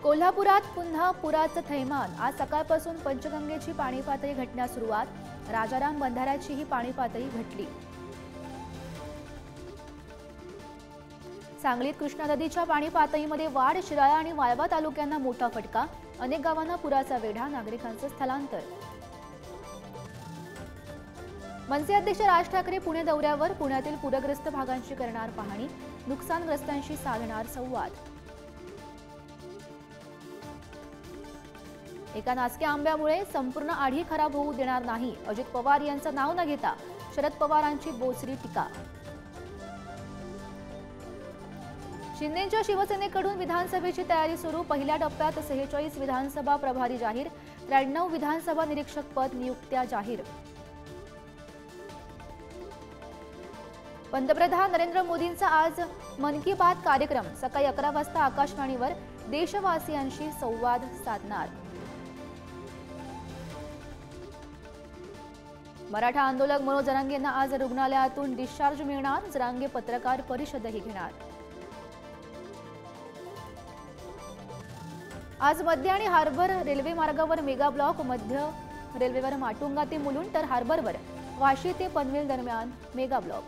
कोल्हापुरात पुन्हा पुराचं थैमान। आज सकाळपासून पंचगंगेची पाणी पातळी घटण्यास सुरुवात। राजाराम बंधाऱ्याचीही पाणी पातळी घटली। सांगलीत कृष्णा नदीच्या पाणी पातळीमध्ये वाढ। शिराळा आणि वाळवा तालुक्यांना मोठा फटका। अनेक गावांना पुराचा वेढा। नागरिकांचं स्थलांतर। मनसे अध्यक्ष राज ठाकरे पुणे दौऱ्यावर। पुण्यातील पूरग्रस्त भागांची करणार पाहणी। नुकसानग्रस्तांशी साधणार संवाद। एका नासक्या आंब्यामुळे संपूर्ण आढी खराब होऊ देणार नाही। अजित पवार यांचं नाव न घेता शरद पवारांची बोचरी टीका। शिंदेंच्या शिवसेनेकडून विधानसभेची तयारी सुरू। पहिल्या टप्प्यात 46 विधानसभा प्रभारी जाहीर। 93 विधानसभा निरीक्षक पद नियुक्त्या जाहीर। पंतप्रधान नरेंद्र मोदींचा आज मन की बात कार्यक्रम। सकाळी 11 वाजता आकाशवाणीवर देशवासियांशी संवाद साधणार। मराठा आंदोलक मनोज जरांगेंना आज रुग्णालयातून डिस्चार्ज मिळणार। जरांगे पत्रकार परिषदही घेणार। आज मध्य आणि हार्बर रेल्वे मार्गावर मेगा ब्लॉक। मध्य रेल्वेवर माटुंगा ते मुलुंड तर हार्बरवर वाशी ते पनवेल दरम्यान मेगा ब्लॉक।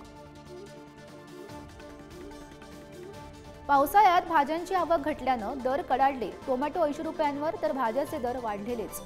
पावसाळ्यात भाज्यांची आवक घटल्यानं दर कडाडले। टोमॅटो 80 रुपयांवर तर भाज्याचे दर वाढलेलेच।